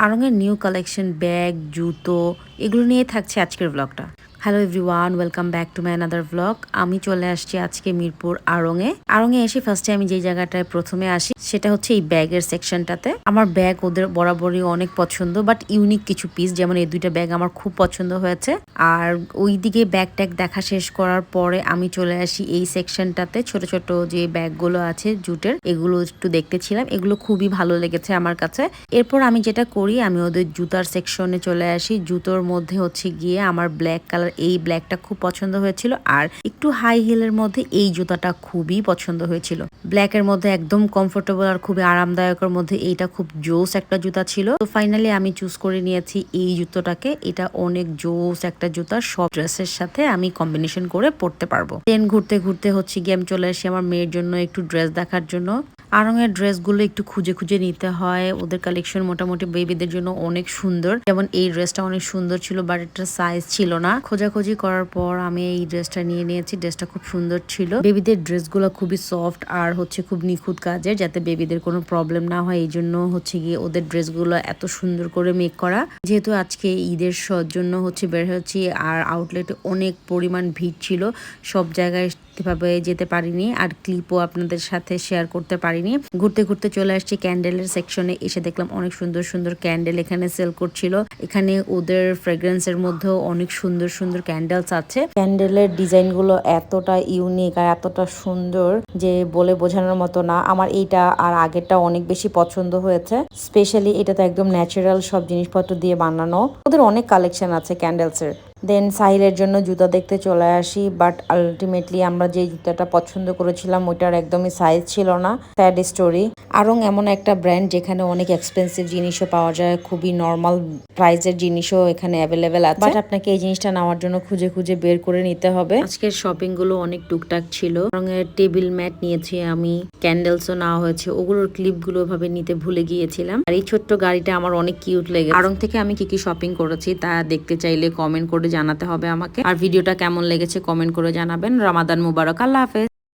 আড়ং-এর new collection bag, জুতো এগুলো নিয়ে থাকছে আজকের ব্লগটা। Hello everyone, welcome back to my another blog. আমি চলে আসছি আজকে মিরপুর আড়ং-এ এসে ফার্স্টে আমি যে জায়গাটায় প্রথমে আসি সেটা হচ্ছে এই ব্যাগের সেকশনটাতে। আমার ব্যাগ ওদের বরাবরই অনেক পছন্দ, বাট ইউনিক কিছু পিস, যেমন এই দুইটা ব্যাগ আমার খুব পছন্দ হয়েছে। আর ওইদিকে ব্যাগ ট্যাগ দেখা শেষ করার পরে আমি চলে আসি এই সেকশনটাতে। ছোট ছোট যে ব্যাগগুলো আছে জুটের, এগুলো একটু দেখতেছিলাম, এগুলো খুবই ভালো লেগেছে আমার কাছে। এরপর আমি যেটা করি, আমি ওদের জুতার সেকশনে চলে আসি। জুতোর মধ্যে হচ্ছে গিয়ে আমার ব্ল্যাক কালার এই ব্ল্যাকটা খুব পছন্দ হয়েছিল, আর একটু হাই হিলের মধ্যে এই জুতাটা খুবই পছন্দ হয়েছিল। ব্ল্যাকের মধ্যে একদম কমফোর্টেবল আর খুবই আরামদায়কের মধ্যে এইটা খুব জোস একটা জুতা ছিল। তো ফাইনালি আমি চুজ করে নিয়েছি এই জুতোটাকে। এটা অনেক জোস একটা জুতা, সব ড্রেসের সাথে আমি কম্বিনেশন করে পরতে পারবো। দেন ঘুরতে ঘুরতে হচ্ছে গিয়ে আমি চলে আসি আমার মেয়ের জন্য একটু ড্রেস দেখার জন্য। আড়ং-এর ড্রেসগুলো একটু খুঁজে খুঁজে নিতে হয়, ওদের কালেকশন মোটামুটি বেবিদের জন্য অনেক সুন্দর। যেমন এই ড্রেসটা অনেক সুন্দর ছিল, বাট এটার সাইজ ছিল না। খোঁজাখুঁজি করার পর আমি এই ড্রেসটা নিয়ে নিয়েছি। ড্রেসটা খুব সুন্দর ছিল। বেবিদের ড্রেসগুলো খুবই সফট আর হচ্ছে খুব নিখুঁত কাজের, যাতে বেবিদের কোনো প্রবলেম না হয়, এই জন্য হচ্ছে গিয়ে ওদের ড্রেসগুলো এত সুন্দর করে মেক করা। যেহেতু আজকে ঈদের জন্য হচ্ছে বের হচ্ছি, আর আউটলেটে অনেক পরিমাণ ভিড় ছিল, সব জায়গায় ভাবে যেতে পারিনি, আর ক্লিপও আপনাদের সাথে শেয়ার করতে পারিনি। ঘুরতে ঘুরতে চলে আসছি ক্যান্ডেলের সেকশনে। এসে দেখলাম অনেক সুন্দর সুন্দর ক্যান্ডেল এখানে সেল করছিল। এখানে ওদের ফ্রেগ্রেন্সের মধ্যেও অনেক সুন্দর সুন্দর ক্যান্ডেলস আছে। ক্যান্ডেলের ডিজাইন গুলো এতটা ইউনিক আর এতটা সুন্দর যে বলে বোঝানোর মতো না। আমার এইটা আর আগেরটা অনেক বেশি পছন্দ হয়েছে। স্পেশালি এটা তো একদম ন্যাচারাল সব জিনিসপত্র দিয়ে বানানো। ওদের অনেক কালেকশন আছে ক্যান্ডেলসের। দেন সাহিলের জন্য জুতা দেখতে চলে আসি, বাট আলটিমেটলি আমরা যে জুতাটা পছন্দ করেছিলাম ওইটার একদমই সাইজ ছিল না। Sad story. আড়ং এমন একটা ব্র্যান্ড যেখানে অনেক এক্সপেন্সিভ জিনিসও পাওয়া যায়, খুবই নর্মাল প্রাইসের জিনিসও এখানে অ্যাভেলেবেল আছে, বাট আপনাকে এই জিনিসটা নেওয়ার জন্য খুঁজে খুঁজে বের করে নিতে হবে। আজকের শপিং গুলো অনেক টুকটাক ছিল। রঙের টেবিল ম্যাট নিয়েছি আমি, ক্যান্ডেলসও নেওয়া হয়েছে। ওগুলোর ক্লিপ গুলো ভাবে নিতে ভুলে গিয়েছিলাম। আর এই ছোট্ট গাড়িটা আমার অনেক কিউট লেগে। আড়ং থেকে আমি কি কি শপিং করেছি তা দেখতে চাইলে কমেন্ট করে জানাতে হবে আমাকে, আর ভিডিওটা কেমন লেগেছে কমেন্ট করে জানাবেন। রমাদান মুবারক। আল্লাহ হাফেজ।